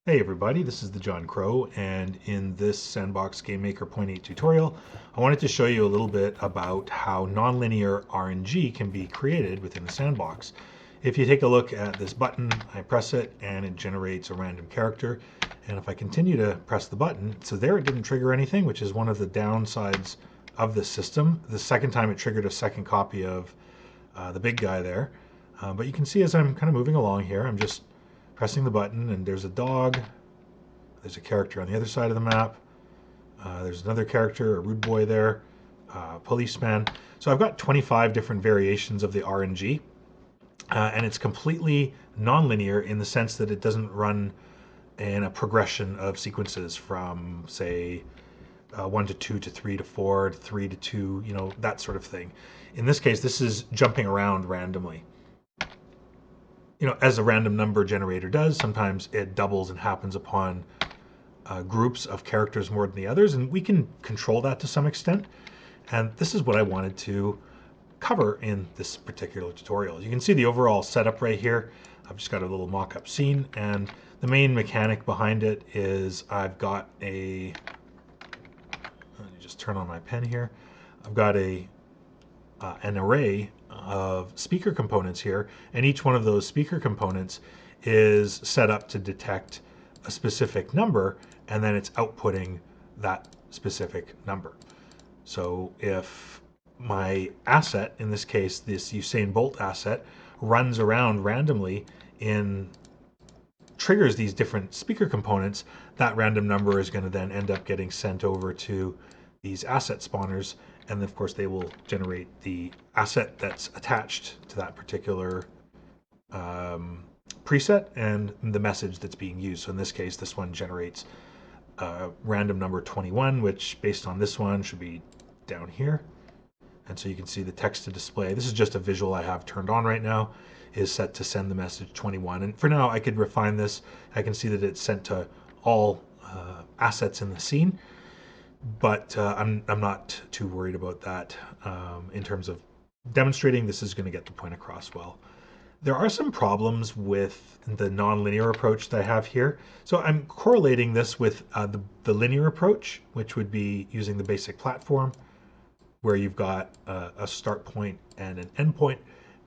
Hey everybody, this is the John Crow, and in this Sandbox Game Maker Point 8 tutorial, I wanted to show you a little bit about how nonlinear RNG can be created within the sandbox. If you take a look at this button, I press it and it generates a random character. And if I continue to press the button, so there it didn't trigger anything, which is one of the downsides of this system. The second time it triggered a second copy of the big guy there. But you can see as I'm kind of moving along here, I'm just pressing the button and there's a dog, there's a character on the other side of the map, there's another character, a rude boy there, policeman. So I've got 25 different variations of the RNG, and it's completely nonlinear in the sense that it doesn't run in a progression of sequences from, say, 1 to 2 to 3 to 4 to 3 to 2, that sort of thing. In this case, this is jumping around randomly. As a random number generator does, sometimes it doubles and happens upon groups of characters more than the others, and we can control that to some extent. And this is what I wanted to cover in this particular tutorial. You can see the overall setup right here. I've just got a little mock-up scene, and the main mechanic behind it is I've got let me just turn on my pen here. I've got an array of speaker components here, and each one of those speaker components is set up to detect a specific number, and then it's outputting that specific number. So if my asset, in this case this Usain Bolt asset, runs around randomly in triggers these different speaker components, that random number is going to then end up getting sent over to these asset spawners, and of course they will generate the asset that's attached to that particular preset and the message that's being used. So in this case, this one generates random number 21, which based on this one should be down here. And so you can see the text to display. This is just a visual I have turned on right now, is set to send the message 21. And for now, I could refine this. I can see that it's sent to all assets in the scene, but I'm not too worried about that in terms of demonstrating this is going to get the point across well. There are some problems with the nonlinear approach that I have here. So I'm correlating this with the linear approach, which would be using the basic platform, where you've got a start point and an end point,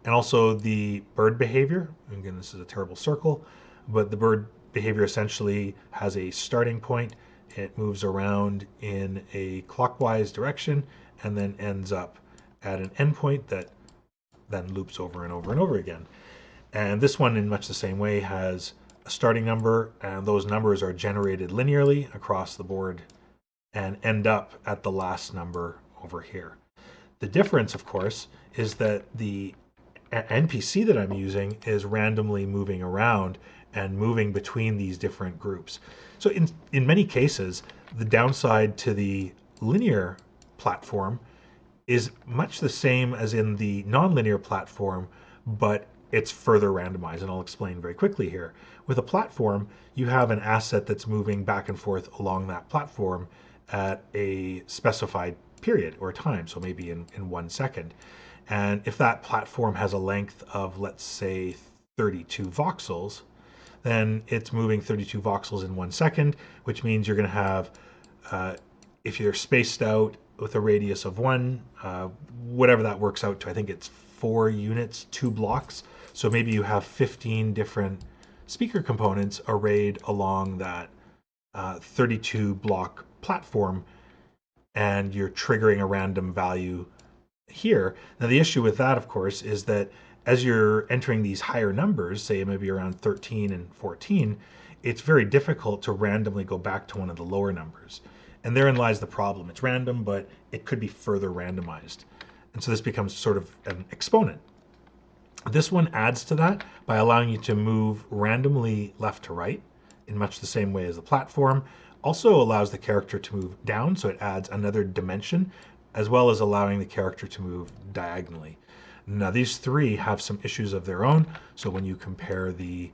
and also the bird behavior. Again, this is a terrible circle, but the bird behavior essentially has a starting point. It moves around in a clockwise direction and then ends up at an endpoint that then loops over and over and over again. And this one, in much the same way, has a starting number, and those numbers are generated linearly across the board and end up at the last number over here. The difference, of course, is that the NPC that I'm using is randomly moving around and moving between these different groups. So in many cases, the downside to the linear platform is much the same as in the nonlinear platform, but it's further randomized, and I'll explain very quickly here. With a platform, you have an asset that's moving back and forth along that platform at a specified period or time, so maybe in 1 second. And if that platform has a length of, let's say, 32 voxels, then it's moving 32 voxels in 1 second, which means you're going to have, if you're spaced out with a radius of 1, whatever that works out to, I think it's 4 units, 2 blocks. So maybe you have 15 different speaker components arrayed along that 32 block platform, and you're triggering a random value here. Now the issue with that, of course, is that as you're entering these higher numbers, say maybe around 13 and 14, it's very difficult to randomly go back to one of the lower numbers. And therein lies the problem. It's random, but it could be further randomized. And so this becomes sort of an exponent. This one adds to that by allowing you to move randomly left to right in much the same way as the platform. Also allows the character to move down, so it adds another dimension, as well as allowing the character to move diagonally. Now these three have some issues of their own, so when you compare the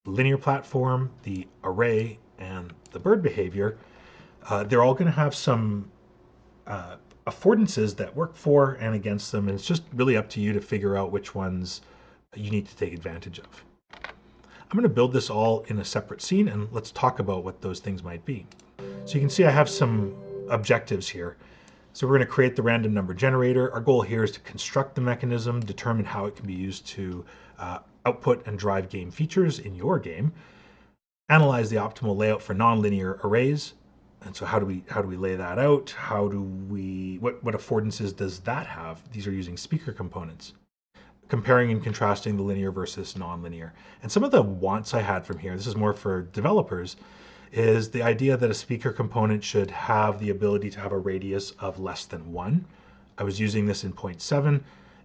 linear platform, the array, and the bird behavior, they're all going to have some affordances that work for and against them, and it's just really up to you to figure out which ones you need to take advantage of. I'm going to build this all in a separate scene, and let's talk about what those things might be. So you can see I have some objectives here. So we're going to create the random number generator. Our goal here is to construct the mechanism, determine how it can be used to output and drive game features in your game, analyze the optimal layout for nonlinear arrays. And so how do we lay that out? What affordances does that have? These are using speaker components. Comparing and contrasting the linear versus nonlinear. And some of the wants I had from here, this is more for developers, is the idea that a speaker component should have the ability to have a radius of less than 1. I was using this in 0.7,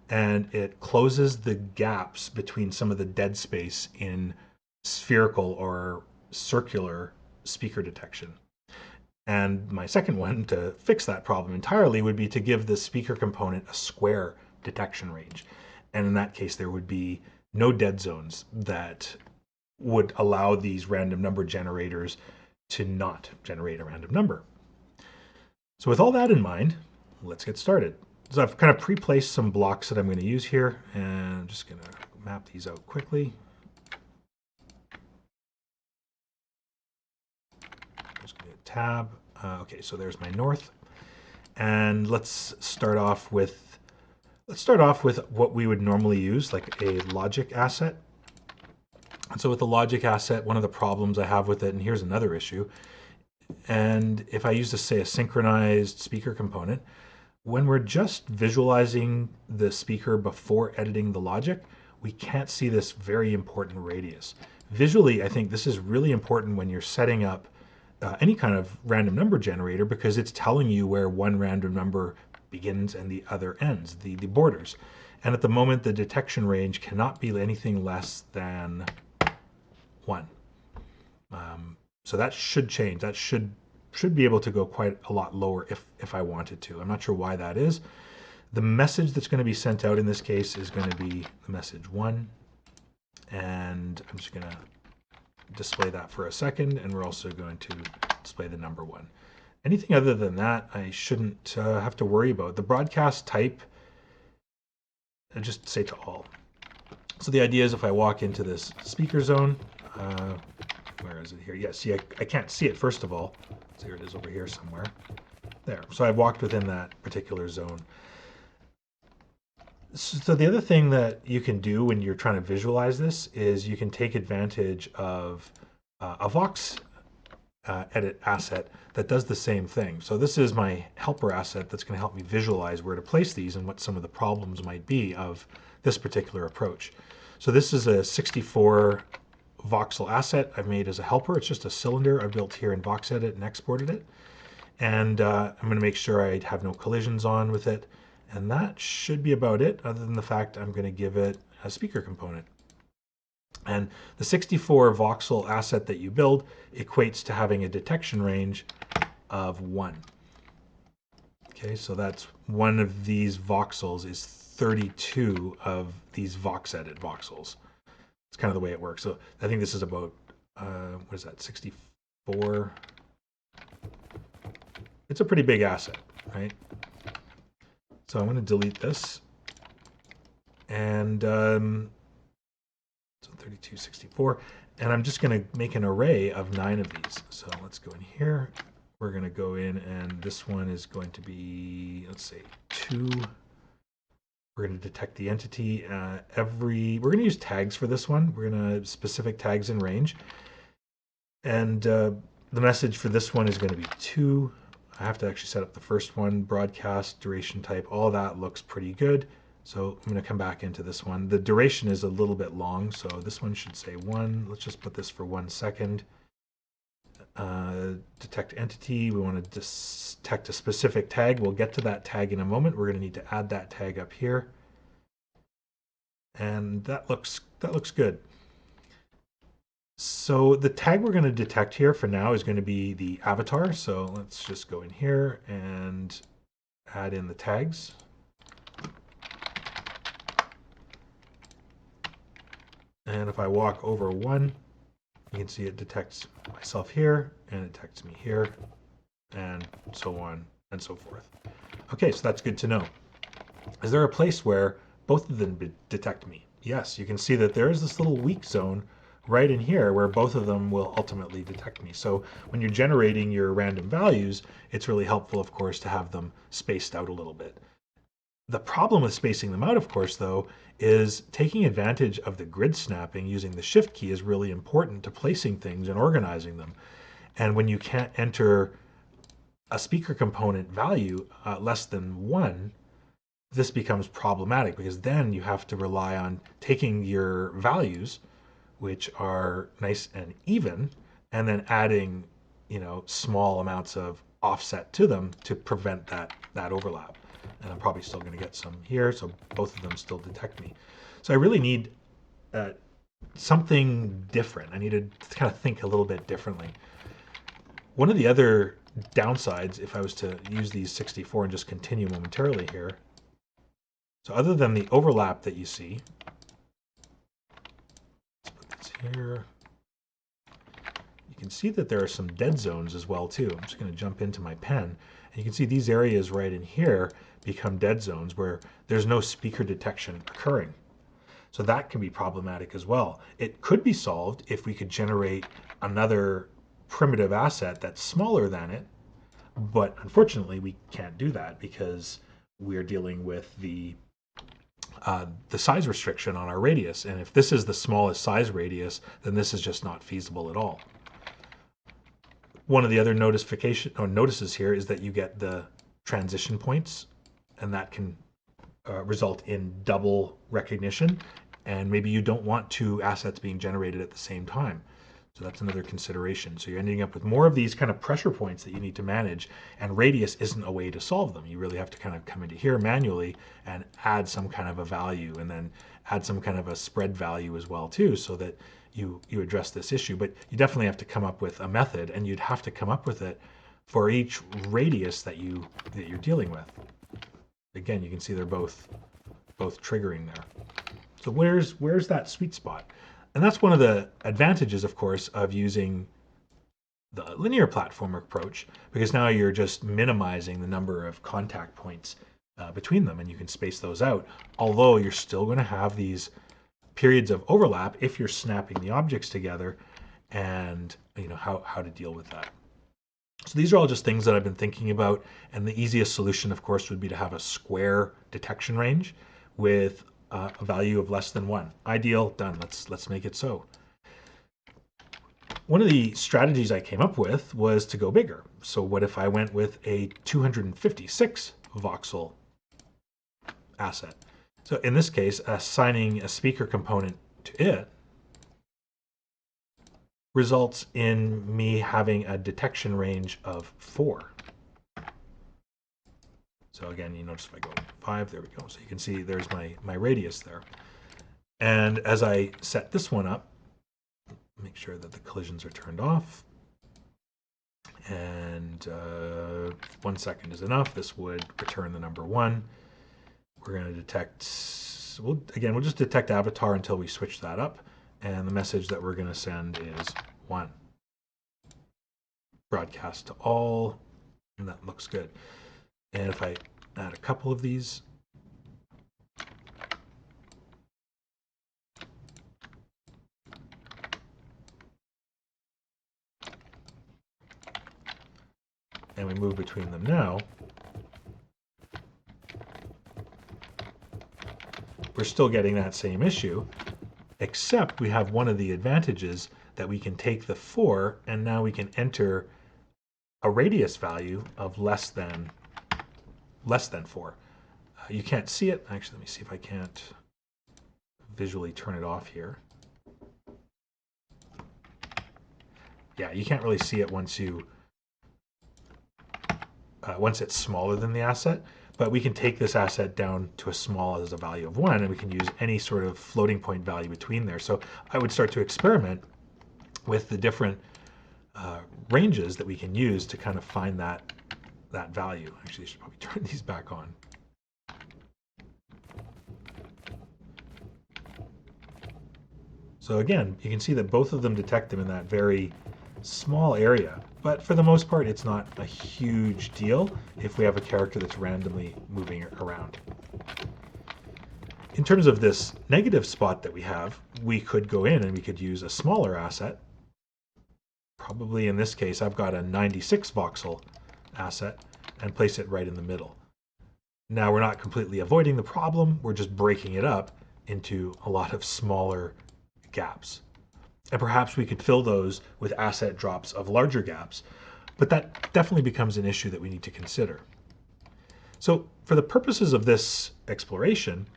and it closes the gaps between some of the dead space in spherical or circular speaker detection. And my second one to fix that problem entirely would be to give the speaker component a square detection range. And in that case, there would be no dead zones that would allow these random number generators to not generate a random number. So with all that in mind, let's get started. So I've kind of pre-placed some blocks that I'm going to use here, and I'm just going to map these out quickly. I'm just going to tab. Okay, so there's my north. And let's start off with what we would normally use, like a logic asset. And so with the logic asset, one of the problems I have with it, and here's another issue, and if I use, say, a synchronized speaker component, when we're just visualizing the speaker before editing the logic, we can't see this very important radius. Visually, I think this is really important when you're setting up any kind of random number generator, because it's telling you where one random number begins and the other ends, the borders. And at the moment, the detection range cannot be anything less than 1. So that should change. That should be able to go quite a lot lower if I wanted to. I'm not sure why that is. The message that's going to be sent out in this case is going to be the message 1. And I'm just going to display that for a second. And we're also going to display the number 1. Anything other than that, I shouldn't have to worry about. The broadcast type, I just say to all. So the idea is if I walk into this speaker zone, where is it here? Yeah, see, I can't see it first of all. So here it is over here somewhere. There. So I've walked within that particular zone. So the other thing that you can do when you're trying to visualize this is you can take advantage of a Vox edit asset that does the same thing. So this is my helper asset that's going to help me visualize where to place these and what some of the problems might be of this particular approach. So this is a 64 voxel asset I've made as a helper. It's just a cylinder I built here in VoxEdit and exported it. And I'm going to make sure I have no collisions on with it. And that should be about it, other than the fact I'm going to give it a speaker component. And the 64 voxel asset that you build equates to having a detection range of 1. Okay, so that's one of these voxels is 32 of these VoxEdit voxels. It's kind of the way it works. So I think this is about, what is that, 64? It's a pretty big asset, right? So I'm going to delete this. And so 32, 64. And I'm just going to make an array of 9 of these. So let's go in here. We're going to go in, and this one is going to be, let's say, 2. We're going to detect the entity. We're going to use tags for this one. We're going to specific tags in range. And the message for this one is going to be 2. I have to actually set up the first one, broadcast, duration type, all that looks pretty good. So I'm going to come back into this one. The duration is a little bit long, so this one should say 1. Let's just put this for 1 second. Detect entity, we want to detect a specific tag. We'll get to that tag in a moment. We're going to need to add that tag up here. And that looks good. So the tag we're going to detect here for now is going to be the avatar. So let's just go in here and add in the tags. And if I walk over 1, you can see it detects myself here, and it detects me here, and so on and so forth. Okay, so that's good to know. Is there a place where both of them detect me? Yes, you can see that there is this little weak zone right in here where both of them will ultimately detect me. So when you're generating your random values, it's really helpful, of course, to have them spaced out a little bit. The problem with spacing them out, of course, though, is taking advantage of the grid snapping using the shift key is really important to placing things and organizing them. And when you can't enter a speaker component value less than 1, this becomes problematic because then you have to rely on taking your values, which are nice and even, and then adding, small amounts of offset to them to prevent that overlap. And I'm probably still going to get some here, so both of them still detect me. So I really need something different. I need to kind of think a little bit differently. One of the other downsides, if I was to use these 64 and just continue momentarily here, so other than the overlap that you see, let's put this here. You can see that there are some dead zones as well too. I'm just going to jump into my pen, and you can see these areas right in here become dead zones where there's no speaker detection occurring. So that can be problematic as well. It could be solved if we could generate another primitive asset that's smaller than it, but unfortunately we can't do that because we're dealing with the size restriction on our radius. And if this is the smallest size radius, then this is just not feasible at all. One of the other notices here is that you get the transition points, and that can result in double recognition. And maybe you don't want two assets being generated at the same time. So that's another consideration. So you're ending up with more of these kind of pressure points that you need to manage, and radius isn't a way to solve them. You really have to kind of come into here manually and add some kind of a value, and then add some kind of a spread value as well too, so that you address this issue. But you definitely have to come up with a method, and you'd have to come up with it for each radius that you're dealing with. Again, you can see they're both triggering there. So where's that sweet spot? And that's one of the advantages, of course, of using the linear platform approach, because now you're just minimizing the number of contact points between them, and you can space those out, although you're still going to have these periods of overlap if you're snapping the objects together, and how to deal with that. So these are all just things that I've been thinking about, and the easiest solution, of course, would be to have a square detection range with a value of less than 1. Ideal, done. Let's make it so. One of the strategies I came up with was to go bigger. So what if I went with a 256 voxel asset? So in this case, assigning a speaker component to it results in me having a detection range of 4. So again, you notice if I go 5, there we go. So you can see there's my radius there. And as I set this one up, make sure that the collisions are turned off. And 1 second is enough. This would return the number 1. We're going to detect, we'll just detect avatar until we switch that up. And the message that we're going to send is 1. Broadcast to all, and that looks good. And if I add a couple of these, and we move between them now, we're still getting that same issue, except we have one of the advantages that we can take the 4 and now we can enter a radius value of less than 4. You can't see it. Actually, let me see if I can't visually turn it off here. Yeah, you can't really see it once it's smaller than the asset, but we can take this asset down to as small as a value of 1, and we can use any sort of floating point value between there. So I would start to experiment with the different ranges that we can use to kind of find that value. Actually, I should probably turn these back on. So again, you can see that both of them detect them in that very small area, but for the most part, it's not a huge deal if we have a character that's randomly moving around. in terms of this negative spot that we have, we could go in and we could use a smaller asset. Probably in this case, I've got a 96 voxel asset and place it right in the middle. Now we're not completely avoiding the problem, we're just breaking it up into a lot of smaller gaps. And perhaps we could fill those with asset drops of larger gaps, but that definitely becomes an issue that we need to consider. So for the purposes of this exploration,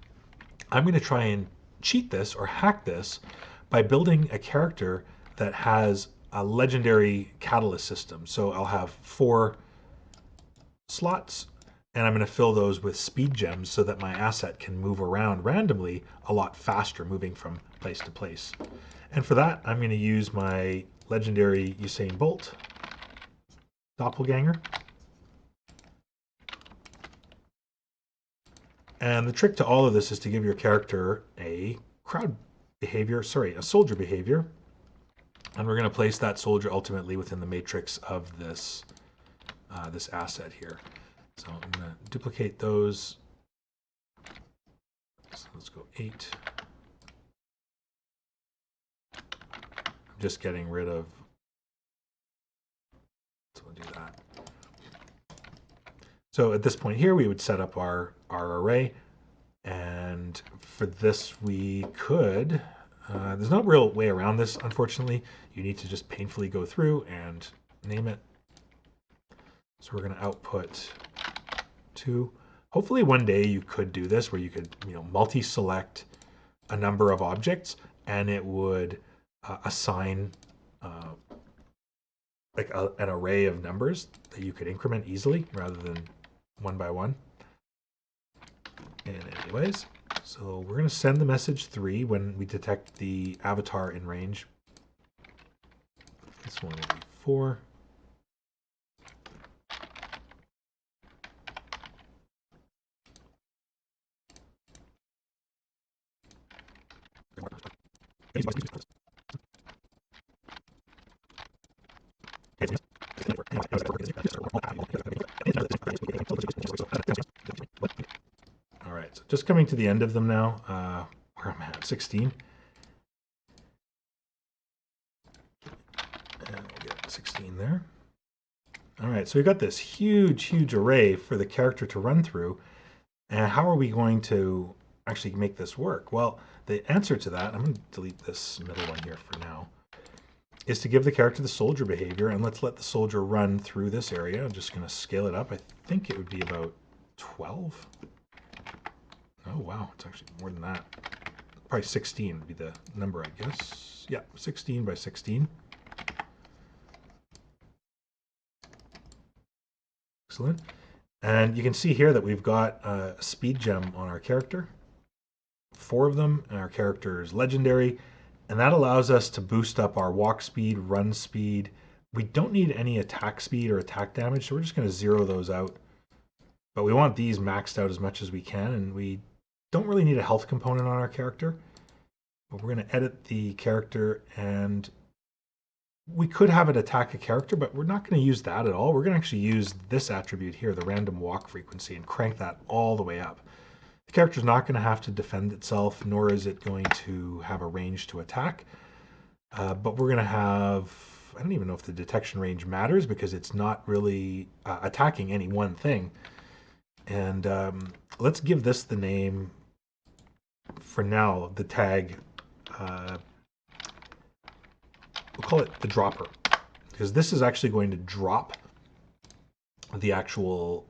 I'm going to try and cheat this or hack this by building a character that has a legendary catalyst system. So I'll have 4 slots, and I'm going to fill those with speed gems so that my asset can move around randomly a lot faster, moving from place to place. And for that, I'm going to use my legendary Usain Bolt doppelganger. And the trick to all of this is to give your character a soldier behavior. And we're going to place that soldier ultimately within the matrix of this, this asset here. So I'm going to duplicate those. So let's go 8. I'm just getting rid of, so we'll do that. So at this point here, we would set up our array. And for this, we could, there's no real way around this, unfortunately. You need to just painfully go through and name it. So we're going to output 2. Hopefully one day you could do this where you could, multi-select a number of objects and it would assign like an array of numbers that you could increment easily rather than one by one. And anyways, so we're going to send the message 3 when we detect the avatar in range. This one will be 4. All right, so just coming to the end of them now. Where am I at? 16. And we'll get 16 there. All right, so we've got this huge array for the character to run through. And how are we going to actually make this work? Well, the answer to that, I'm going to delete this middle one here for now, is to give the character the soldier behavior, and let's let the soldier run through this area. I'm just going to scale it up. I think it would be about 12. Oh, wow, it's actually more than that. Probably 16 would be the number, I guess. Yeah, 16 by 16. Excellent. And you can see here that we've got a speed gem on our character. 4 of them, and our character is legendary. And that allows us to boost up our walk speed, run speed. We don't need any attack speed or attack damage, so we're just going to 0 those out. But we want these maxed out as much as we can, and we don't really need a health component on our character. But we're going to edit the character, and we could have it attack a character, but we're not going to use that at all. We're going to actually use this attribute here, the random walk frequency, and crank that all the way up. The character's not going to have to defend itself, nor is it going to have a range to attack. But we're going to have, I don't even know if the detection range matters because it's not really attacking any one thing. And let's give this the name, for now, the tag, we'll call it the dropper, because this is actually going to drop the actual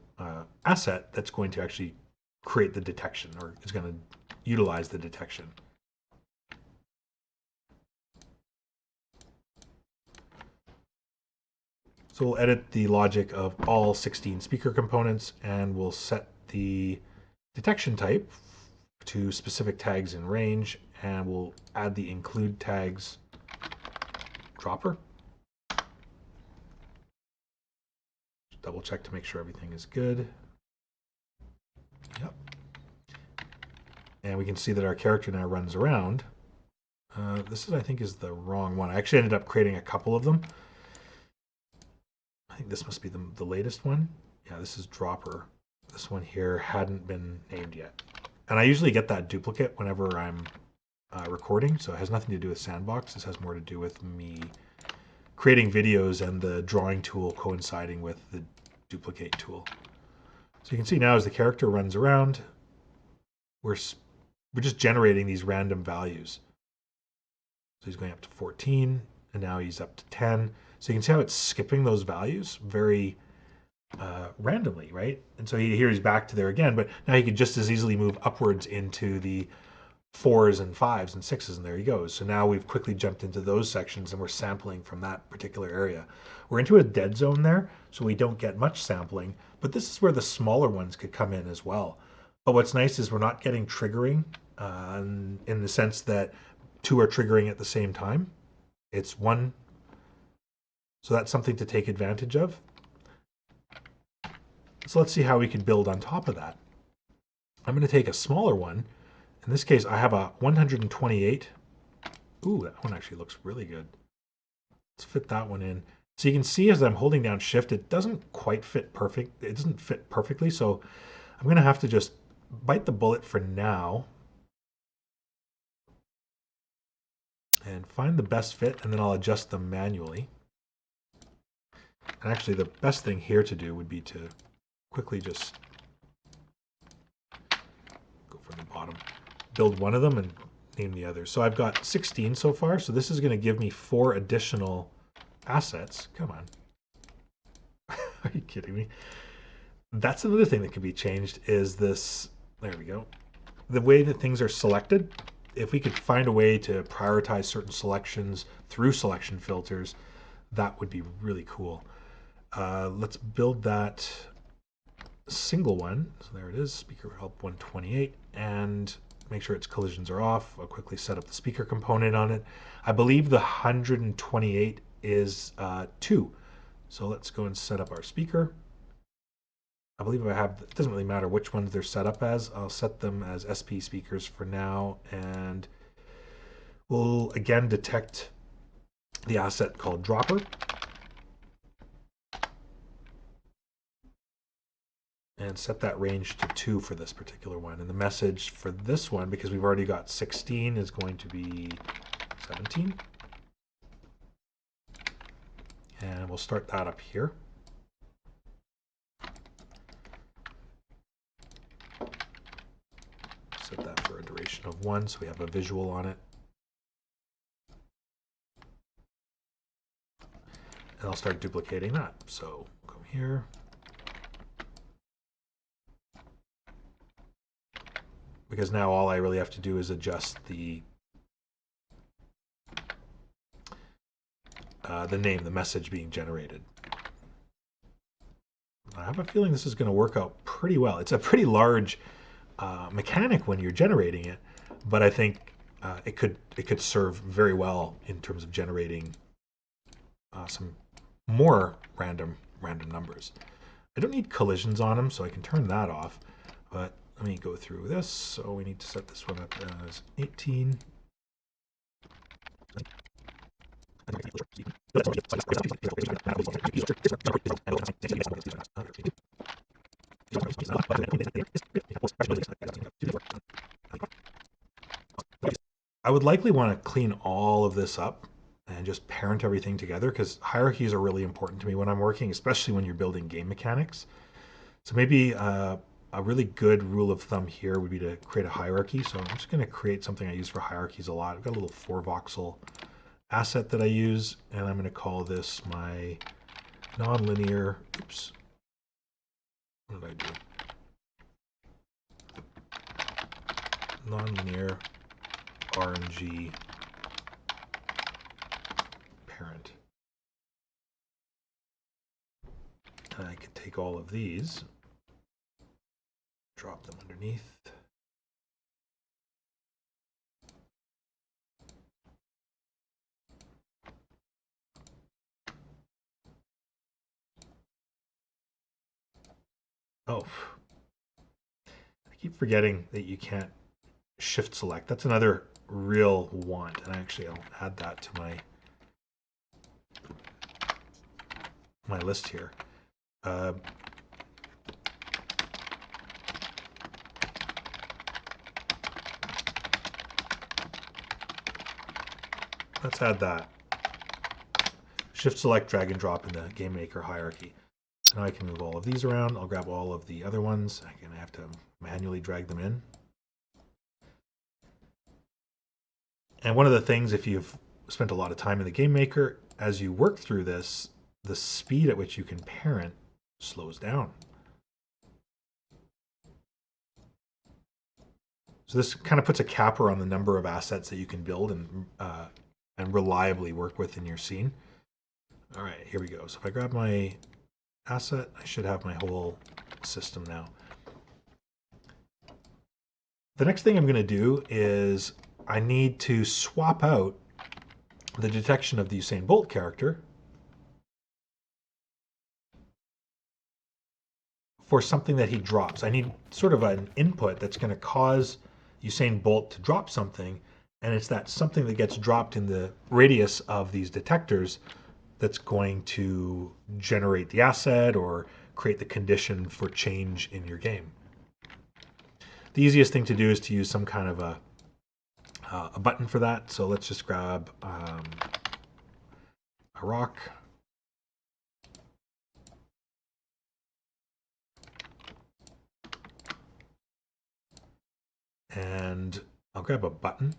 asset that's going to actually create the detection, or is going to utilize the detection. So we'll edit the logic of all 16 speaker components, and we'll set the detection type to specific tags in range, and we'll add the include tags dropper. Just double check to make sure everything is good. Yep. And we can see that our character now runs around. This is, I think, is the wrong one. I actually ended up creating a couple of them. I think this must be the latest one. Yeah, this is dropper. This one here hadn't been named yet. And I usually get that duplicate whenever I'm recording, so it has nothing to do with Sandbox. This has more to do with me creating videos and the drawing tool coinciding with the duplicate tool. So you can see now as the character runs around, we're just generating these random values. So he's going up to 14, and now he's up to 10. So you can see how it's skipping those values very randomly, right? And so here he's back to there again, but now he could just as easily move upwards into the 4s and 5s and 6s, and there he goes. So now we've quickly jumped into those sections and we're sampling from that particular area. We're into a dead zone there, so we don't get much sampling, but this is where the smaller ones could come in as well. But what's nice is we're not getting triggering in the sense that two are triggering at the same time. It's one. So that's something to take advantage of. So let's see how we can build on top of that. I'm going to take a smaller one. In this case, I have a 128. Ooh, that one actually looks really good. Let's fit that one in. So you can see as I'm holding down shift, it doesn't quite fit perfect. It doesn't fit perfectly. So I'm going to have to just bite the bullet for now and find the best fit, and then I'll adjust them manually. And actually the best thing here to do would be to quickly just go from the bottom, build one of them and name the other. So I've got 16 so far. So this is going to give me 4 additional assets. Come on. Are you kidding me? That's another thing that can be changed is this. There we go. The way that things are selected. If we could find a way to prioritize certain selections through selection filters, that would be really cool. Let's build that single one. So there it is, speaker help 128, and make sure its collisions are off. I'll quickly set up the speaker component on it. I believe the 128 is 2. So let's go and set up our speaker. I believe I have, it doesn't really matter which ones they're set up as. I'll set them as SP speakers for now, and we'll again detect the asset called dropper. And set that range to 2 for this particular one. And the message for this one, because we've already got 16, is going to be 17. And we'll start that up here. Set that for a duration of 1 so we have a visual on it. And I'll start duplicating that. So come here. Because now all I really have to do is adjust the name, the message being generated. I have a feeling this is going to work out pretty well. It's a pretty large mechanic when you're generating it, but I think it could serve very well in terms of generating some more random numbers. I don't need collisions on them, so I can turn that off. But let me go through this. So we need to set this one up as 18. I would likely want to clean all of this up and just parent everything together, because hierarchies are really important to me when I'm working, especially when you're building game mechanics. So maybe a really good rule of thumb here would be to create a hierarchy. So I'm just going to create something I use for hierarchies a lot. I've got a little 4-voxel asset that I use, and I'm going to call this my nonlinear. Oops. What did I do? Nonlinear RNG parent. And I could take all of these, drop them underneath. Oh, I keep forgetting that you can't shift select. That's another real want. And actually, I'll add that to my list here. Let's add that. Shift select, drag and drop in the game maker hierarchy. Now I can move all of these around. I'll grab all of the other ones. I'm going to have to manually drag them in. And one of the things, if you've spent a lot of time in the game maker, as you work through this, the speed at which you can parent slows down. So this kind of puts a capper on the number of assets that you can build and reliably work with in your scene. All right, here we go. So if I grab my asset, I should have my whole system now. The next thing I'm going to do is I need to swap out the detection of the Usain Bolt character for something that he drops. I need sort of an input that's going to cause Usain Bolt to drop something, and it's that something that gets dropped in the radius of these detectors that's going to generate the asset or create the condition for change in your game. The easiest thing to do is to use some kind of a button for that. So let's just grab a rock. And I'll grab a button.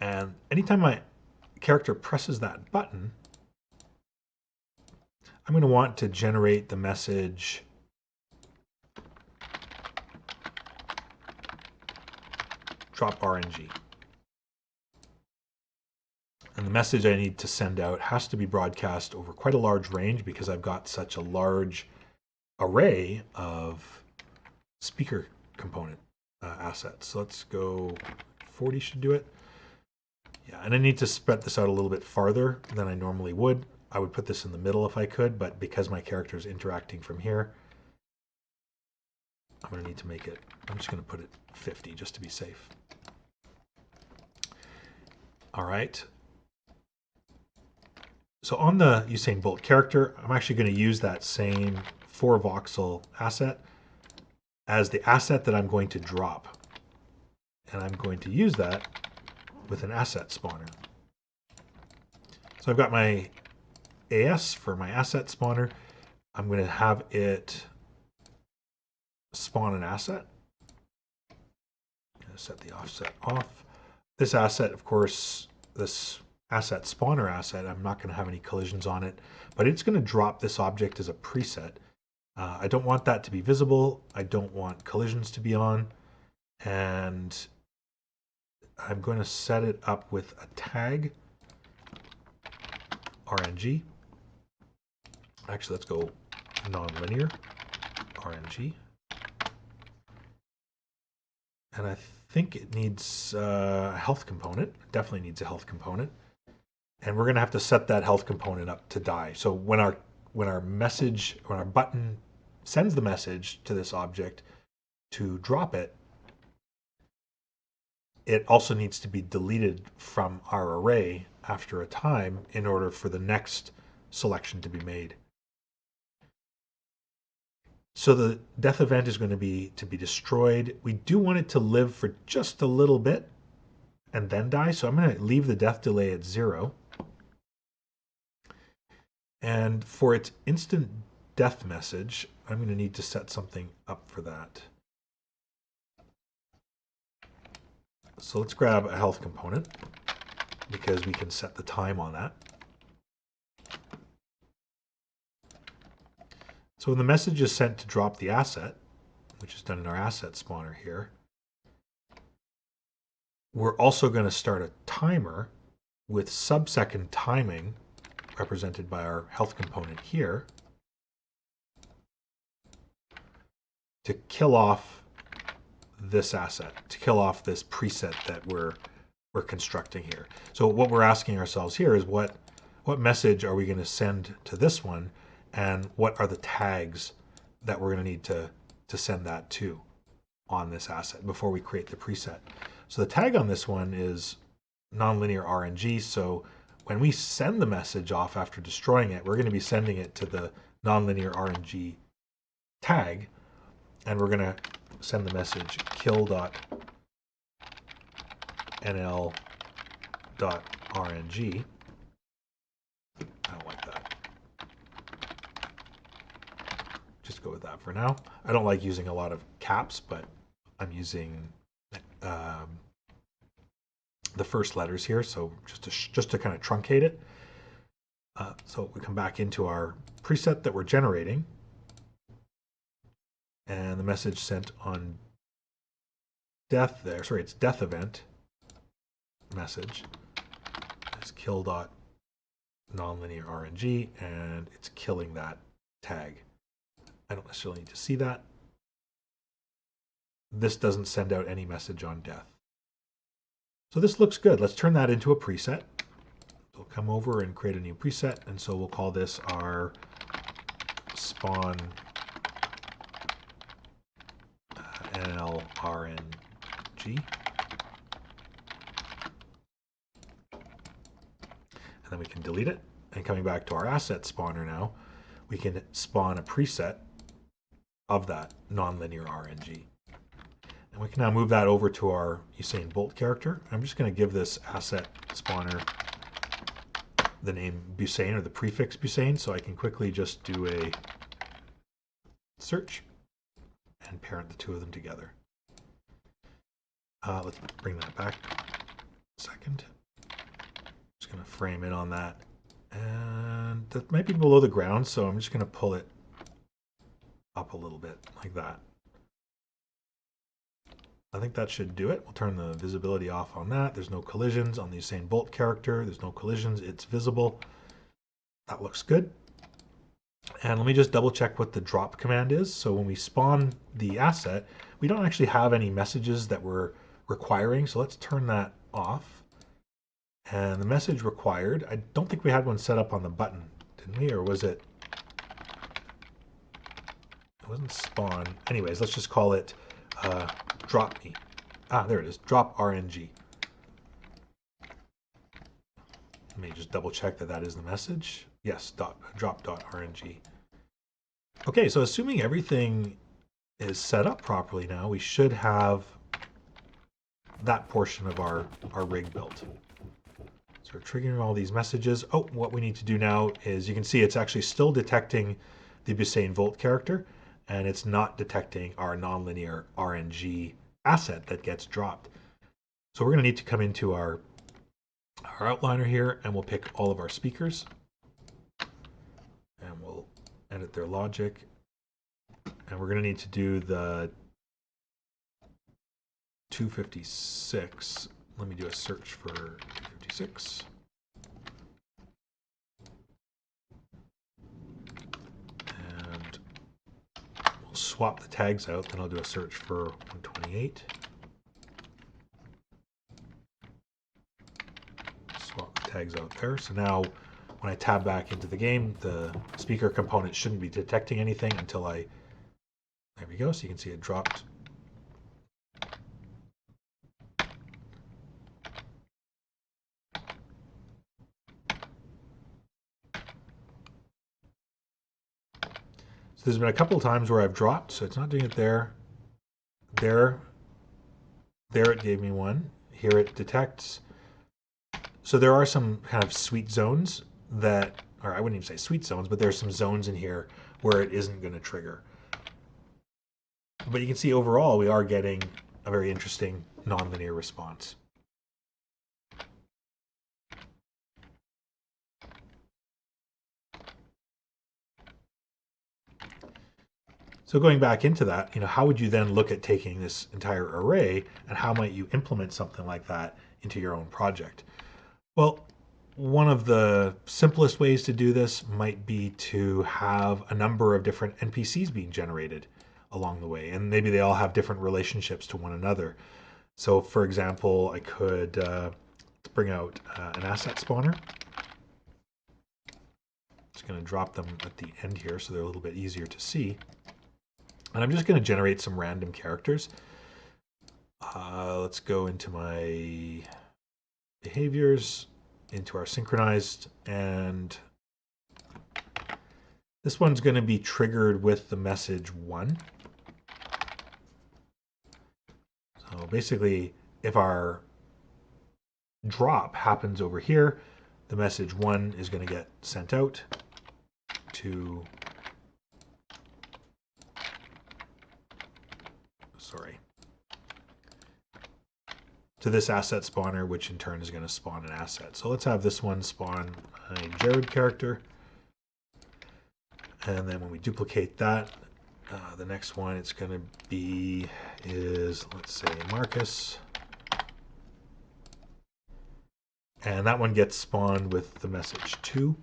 And anytime my character presses that button, I'm going to want to generate the message drop RNG. And the message I need to send out has to be broadcast over quite a large range because I've got such a large array of speaker component assets. So let's go 40 should do it. Yeah, and I need to spread this out a little bit farther than I normally would. I would put this in the middle if I could, but because my character is interacting from here, I'm going to need to make it, I'm just going to put it 50 just to be safe. All right. So on the Usain Bolt character, I'm actually going to use that same 4 voxel asset as the asset that I'm going to drop. And I'm going to use that with an asset spawner. So I've got my AS for my asset spawner. I'm going to have it spawn an asset. I'm going to set the offset off. This asset, of course, this asset spawner asset, I'm not going to have any collisions on it, but it's going to drop this object as a preset. I don't want that to be visible. I don't want collisions to be on. And I'm going to set it up with a tag, RNG. Actually, let's go nonlinear, RNG. And I think it needs a health component. It definitely needs a health component. And we're going to have to set that health component up to die. So when our button sends the message to this object to drop it, it also needs to be deleted from our array after a time in order for the next selection to be made. So the death event is going to be destroyed. We do want it to live for just a little bit and then die. So I'm going to leave the death delay at 0. And for its instant death message, I'm going to need to set something up for that. So let's grab a health component because we can set the time on that. So when the message is sent to drop the asset, which is done in our asset spawner here, we're also going to start a timer with sub-second timing represented by our health component here to kill off this asset, to kill off this preset that we're constructing here. So what we're asking ourselves here is what message are we going to send to this one, and what are the tags that we're going to need to send that to on this asset before we create the preset. So the tag on this one is nonlinear RNG. So when we send the message off after destroying it, we're going to be sending it to the nonlinear RNG tag, and we're going to send the message kill.nl.rng. I don't like that. Just go with that for now. I don't like using a lot of caps, but I'm using the first letters here, so just to kind of truncate it. So we come back into our preset that we're generating, and the message sent on death there, sorry, it's death event message is kill.nonlinear RNG, and it's killing that tag. I don't necessarily need to see that. This doesn't send out any message on death. So this looks good. Let's turn that into a preset. We'll come over and create a new preset, and so we'll call this our spawn NLRNG. And then we can delete it. And coming back to our asset spawner now, we can spawn a preset of that nonlinear RNG. And we can now move that over to our Usain Bolt character. I'm just going to give this asset spawner the name Busain, or the prefix Busain, so I can quickly just do a search and parent the two of them together. Let's bring that back a second. Just going to frame in on that. And that might be below the ground, so I'm just going to pull it up a little bit like that. I think that should do it. We'll turn the visibility off on that. There's no collisions on the Usain Bolt character. There's no collisions. It's visible. That looks good. And let me just double check what the drop command is. So when we spawn the asset, we don't actually have any messages that we're requiring. So let's turn that off. And the message required, I don't think we had one set up on the button, didn't we? Or was it? It wasn't spawn. Anyways, let's just call it drop me. There it is. Drop RNG. Let me just double check that that is the message. Yes, drop.rng. Okay, so assuming everything is set up properly now, we should have that portion of our rig built. So we're triggering all these messages. Oh, what we need to do now is, you can see it's actually still detecting the Usain Bolt character, and it's not detecting our nonlinear RNG asset that gets dropped. So we're going to need to come into our outliner here, and we'll pick all of our speakers, and we'll edit their logic. And we're going to need to do the 256. Let me do a search for 256. And we'll swap the tags out, then I'll do a search for 128. Swap the tags out there. So now when I tab back into the game, the speaker component shouldn't be detecting anything until there we go. So you can see it dropped. So there's been a couple of times where I've dropped, so it's not doing it there. There it gave me one. Here it detects. So there are some kind of sweet zones that, or I wouldn't even say sweet zones, but there's some zones in here where it isn't going to trigger. But you can see overall we are getting a very interesting nonlinear response. So going back into that, how would you then look at taking this entire array, and how might you implement something like that into your own project? Well, one of the simplest ways to do this might be to have a number of different NPCs being generated along the way, and maybe they all have different relationships to one another. So for example, I could bring out an asset spawner. Just going to drop them at the end here so they're a little bit easier to see. And I'm just going to generate some random characters. Let's go into my behaviors, into our synchronized, and This one's going to be triggered with the message 1. So basically, if our drop happens over here, the message 1 is going to get sent out to, to this asset spawner, which in turn is going to spawn an asset. So let's have this one spawn a Jared character. And then when we duplicate that, the next one it's going to be is, let's say, Marcus. And that one gets spawned with the message 2.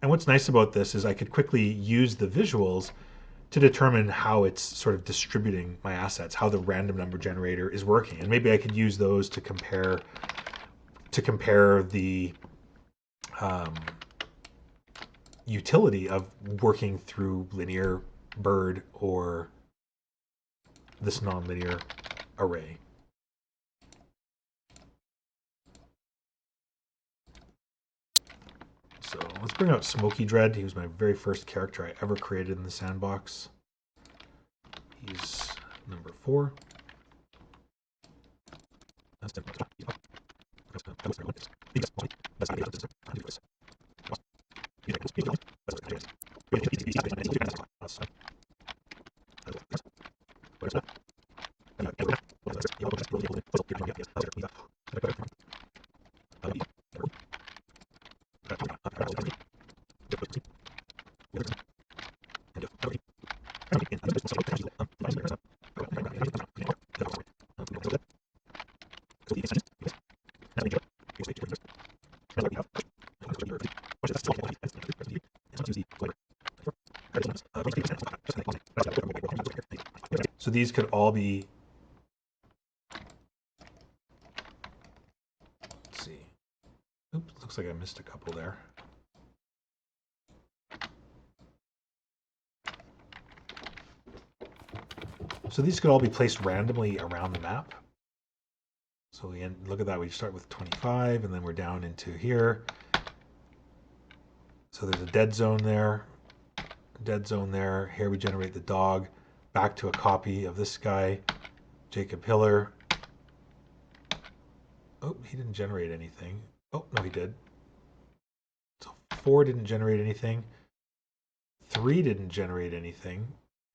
And what's nice about this is I could quickly use the visuals to determine how it's sort of distributing my assets, how the random number generator is working. And maybe I could use those to compare the utility of working through linear bird or this nonlinear array. So let's bring out Smokey Dread. He was my very first character I ever created in the sandbox. He's number 4. So these could all be, let's see, oops, looks like I missed a couple there. So these could all be placed randomly around the map. So we look at that, we start with 25 and then we're down into here. So there's a dead zone there, Here we generate the dog, back to a copy of this guy, Jacob Hiller. Oh, he didn't generate anything. Oh, no, he did. So 4 didn't generate anything. 3 didn't generate anything.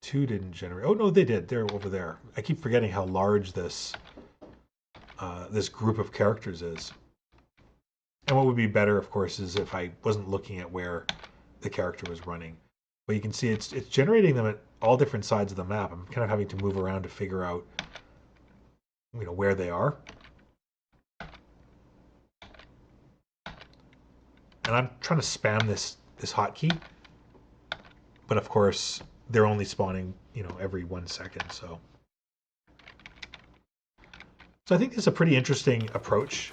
2 didn't generate. Oh, no, they did. They're over there. I keep forgetting how large this this group of characters is. And what would be better, of course, is if I wasn't looking at where the character was running. But you can see it's generating them at all different sides of the map. I'm kind of having to move around to figure out, where they are. And I'm trying to spam this hotkey, but of course they're only spawning, every 1 second. So I think this is a pretty interesting approach.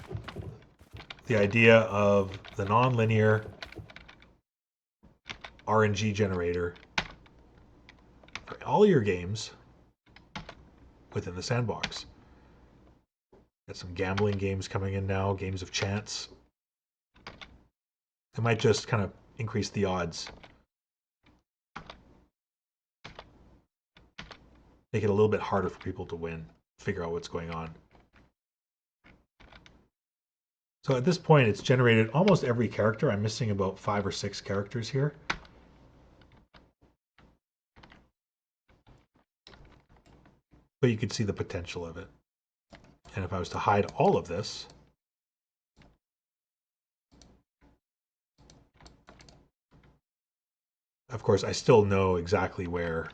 The idea of the nonlinear RNG generator for all your games within the sandbox. Got some gambling games coming in now, games of chance. It might just kind of increase the odds. Make it a little bit harder for people to win, figure out what's going on. So at this point, it's generated almost every character. I'm missing about 5 or 6 characters here. But you can see the potential of it. And if I was to hide all of this, of course, I still know exactly where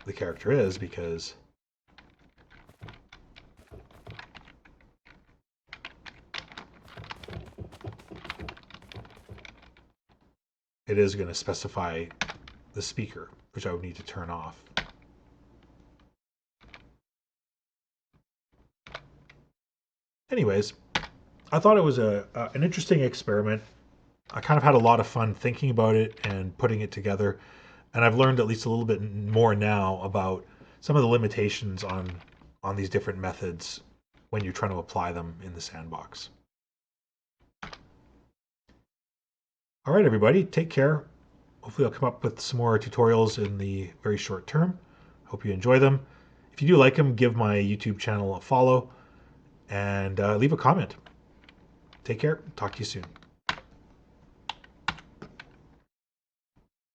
the character is because it is going to specify the speaker, which I would need to turn off. Anyways, I thought it was an interesting experiment. I kind of had a lot of fun thinking about it and putting it together. And I've learned at least a little bit more now about some of the limitations on these different methods when you're trying to apply them in the sandbox. All right, everybody, take care. Hopefully I'll come up with some more tutorials in the very short term. Hope you enjoy them. If you do like them, give my YouTube channel a follow and leave a comment. Take care. Talk to you soon.